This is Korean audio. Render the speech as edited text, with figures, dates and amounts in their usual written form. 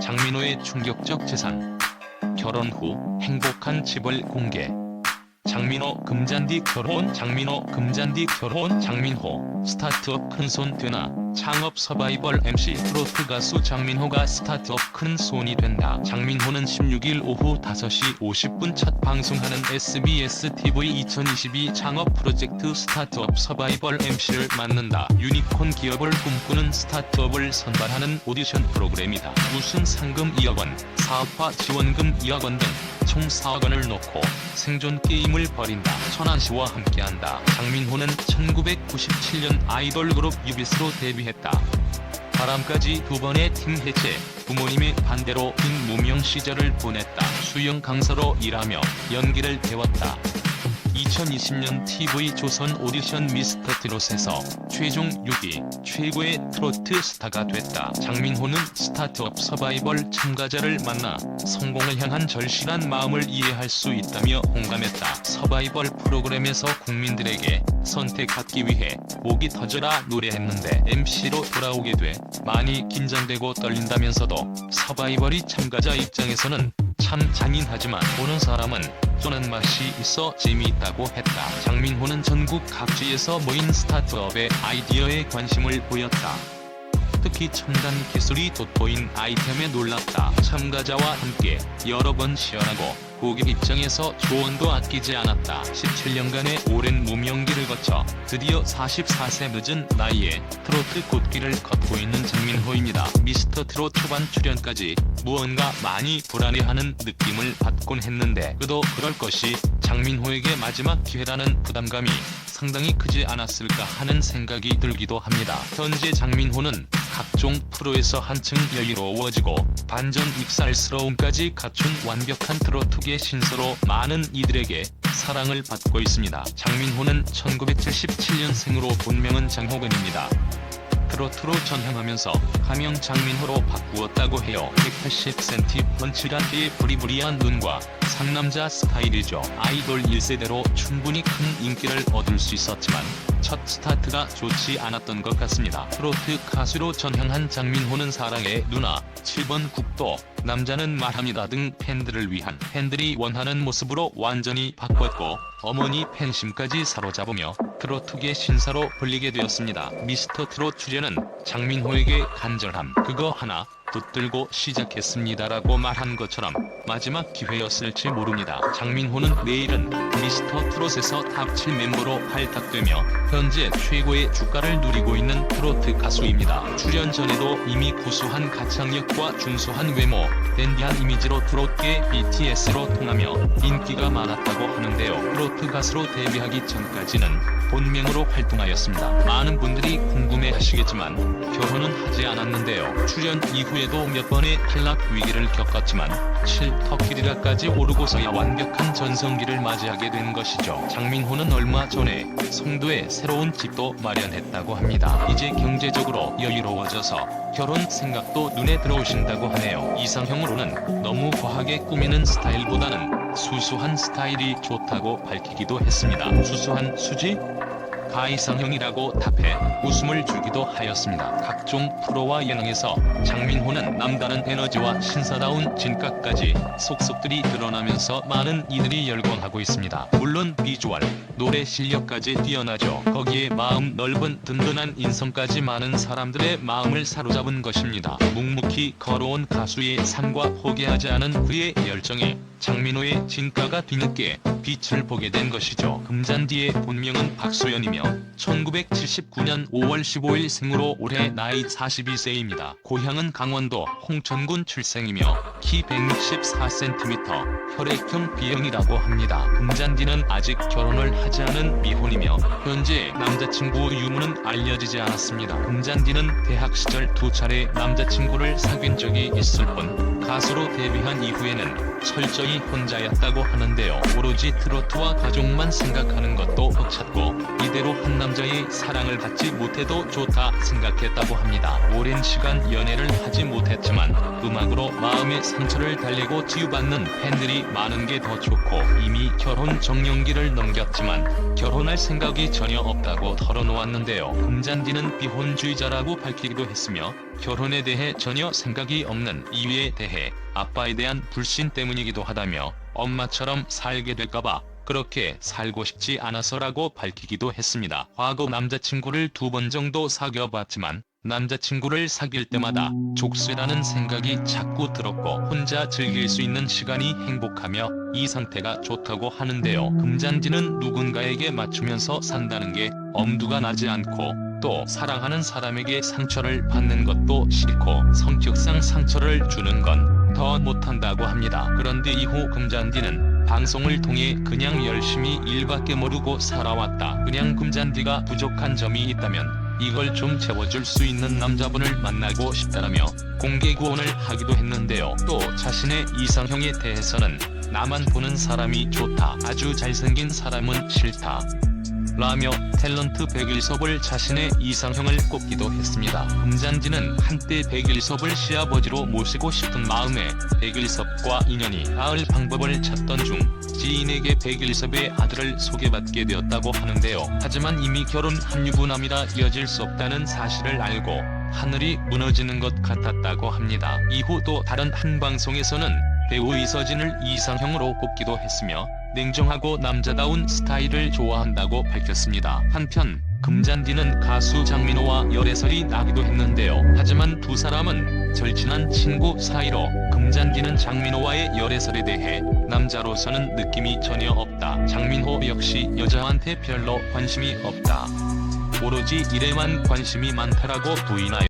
장민호의 충격적 재산. 결혼 후 행복한 집을 공개. 장민호 금잔디 결혼. 장민호 금잔디 결혼. 장민호 스타트업 큰손 되나. 창업 서바이벌 MC. 트로트 가수 장민호가 스타트업 큰손이 된다. 장민호는 16일 오후 5시 50분 첫 방송하는 SBS TV 2022 창업 프로젝트 스타트업 서바이벌 MC를 맡는다. 유니콘 기업을 꿈꾸는 스타트업을 선발하는 오디션 프로그램이다. 우승 상금 2억 원, 사업화 지원금 2억 원 등 총 4억 원을 놓고 생존 게임을 벌인다. 천안시와 함께한다. 장민호는 1997년 아이돌 그룹 유비스로 데뷔했다. 바람까지 2번의 팀 해체, 부모님의 반대로 긴 무명 시절을 보냈다. 수영 강사로 일하며 연기를 배웠다. 2020년 TV조선 오디션 미스터 트롯에서 최종 6위, 최고의 트로트 스타가 됐다. 장민호는 스타트업 서바이벌 참가자를 만나 성공을 향한 절실한 마음을 이해할 수 있다며 공감했다. 서바이벌 프로그램에서 국민들에게 선택받기 위해 목이 터져라 노래했는데 MC로 돌아오게 돼 많이 긴장되고 떨린다면서도 서바이벌이 참가자 입장에서는 참 잔인하지만 보는 사람은 쏘는 맛이 있어 재미있다고 했다. 장민호는 전국 각지에서 모인 스타트업의 아이디어에 관심을 보였다. 특히 첨단 기술이 돋보인 아이템에 놀랐다. 참가자와 함께 여러 번 시연하고 고객 입장에서 조언도 아끼지 않았다. 17년간의 오랜 무명기를 거쳐 드디어 44세 늦은 나이에 트로트 꽃길을 걷고 있는 장민호입니다. 미스터 트롯 초반 출연까지 무언가 많이 불안해하는 느낌을 받곤 했는데 그도 그럴 것이 장민호에게 마지막 기회라는 부담감이 상당히 크지 않았을까 하는 생각이 들기도 합니다. 현재 장민호는 각종 프로에서 한층 여유로워지고 반전 익살스러움까지 갖춘 완벽한 트로트계 신서로 많은 이들에게 사랑을 받고 있습니다. 장민호는 1977년생으로 본명은 장호근입니다. 트로트로 전향하면서 가명 장민호로 바꾸었다고 해요. 180cm 펀치란 뒤의 부리부리한 눈과 상남자 스타일이죠. 아이돌 1세대로 충분히 큰 인기를 얻을 수 있었지만 첫 스타트가 좋지 않았던 것 같습니다. 트로트 가수로 전향한 장민호는 사랑의 누나, 7번 국도, 남자는 말합니다 등 팬들을 위한 팬들이 원하는 모습으로 완전히 바꿨고 어머니 팬심까지 사로잡으며 트로트계 신사로 불리게 되었습니다. 미스터 트롯 출연은 장민호에게 간절함 그거 하나 붙들고 시작했습니다라고 말한 것처럼 마지막 기회였을지 모릅니다. 장민호는 내일은 미스터 트롯에서 탑 7 멤버로 발탁되며 현재 최고의 주가를 누리고 있는 트로트 가수입니다. 출연 전에도 이미 구수한 가창력과 준수한 외모, 댄디한 이미지로 트롯계 BTS로 통하며 인기가 많았다고 하는데요. 트로트 가수로 데뷔하기 전까지는 본명으로 활동하였습니다. 많은 분들이 궁금해하시겠지만 결혼은 하지 않았는데요. 출연 이후에도 몇 번의 탈락 위기를 겪었지만 7터키리라까지 오르고서야 완벽한 전성기를 맞이하게 된 것이죠. 장민호는 얼마 전에 송도에 새로운 집도 마련했다고 합니다. 이제 경제적으로 여유로워져서 결혼 생각도 눈에 들어오신다고 하네요. 이상형으로는 너무 과하게 꾸미는 스타일보다는 수수한 스타일이 좋다고 밝히기도 했습니다. 수수한 수지? 가이상형이라고 답해 웃음을 주기도 하였습니다. 각종 프로와 예능에서 장민호는 남다른 에너지와 신사다운 진가까지 속속들이 드러나면서 많은 이들이 열광하고 있습니다. 물론 비주얼, 노래 실력까지 뛰어나죠. 거기에 마음 넓은 든든한 인성까지 많은 사람들의 마음을 사로잡은 것입니다. 묵묵히 걸어온 가수의 삶과 포기하지 않은 그의 열정에 장민호의 진가가 뒤늦게 빛을 보게 된 것이죠. 금잔디의 본명은 박소연이며 1979년 5월 15일 생으로 올해 나이 42세입니다. 고향은 강원도 홍천군 출생이며 키 164cm, 혈액형 B형이라고 합니다. 금잔디는 아직 결혼을 하지 않은 미혼이며 현재 남자친구 유무는 알려지지 않았습니다. 금잔디는 대학 시절 2차례 남자친구를 사귄 적이 있을 뿐 가수로 데뷔한 이후에는 철저히 혼자였다고 하는데요. 오로지 트로트와 가족만 생각하는 것도 벅찼고 이대로 한 남자의 사랑을 받지 못해도 좋다 생각했다고 합니다. 오랜 시간 연애를 하지 못했지만 음악으로 마음의 상처를 달래고 치유받는 팬들이 많은 게 더 좋고 이미 결혼 정년기를 넘겼지만 결혼할 생각이 전혀 없다고 털어놓았는데요. 금잔디는 비혼주의자라고 밝히기도 했으며 결혼에 대해 전혀 생각이 없는 이유에 대해 아빠에 대한 불신 때문이기도 하다며 엄마처럼 살게 될까봐 그렇게 살고 싶지 않아서라고 밝히기도 했습니다. 과거 남자친구를 2번 정도 사귀어봤지만 남자친구를 사귈 때마다 족쇄라는 생각이 자꾸 들었고 혼자 즐길 수 있는 시간이 행복하며 이 상태가 좋다고 하는데요. 금잔디는 누군가에게 맞추면서 산다는 게 엄두가 나지 않고 또 사랑하는 사람에게 상처를 받는 것도 싫고 성격상 상처를 주는 건 더 못한다고 합니다. 그런데 이후 금잔디는 방송을 통해 그냥 열심히 일밖에 모르고 살아왔다. 그냥 금잔디가 부족한 점이 있다면 이걸 좀 채워줄 수 있는 남자분을 만나고 싶다라며 공개 구원을 하기도 했는데요. 또 자신의 이상형에 대해서는 나만 보는 사람이 좋다. 아주 잘생긴 사람은 싫다. 라며 탤런트 백일섭을 자신의 이상형을 꼽기도 했습니다. 금잔디는 한때 백일섭을 시아버지로 모시고 싶은 마음에 백일섭과 인연이 닿을 방법을 찾던 중 지인에게 백일섭의 아들을 소개받게 되었다고 하는데요. 하지만 이미 결혼한 유부남이라 이어질 수 없다는 사실을 알고 하늘이 무너지는 것 같았다고 합니다. 이후 또 다른 한 방송에서는 배우 이서진을 이상형으로 꼽기도 했으며 냉정하고 남자다운 스타일을 좋아한다고 밝혔습니다. 한편 금잔디는 가수 장민호와 열애설이 나기도 했는데요. 하지만 두 사람은 절친한 친구 사이로 금잔디는 장민호와의 열애설에 대해 남자로서는 느낌이 전혀 없다. 장민호 역시 여자한테 별로 관심이 없다. 오로지 일에만 관심이 많다라고 부인하였습니다.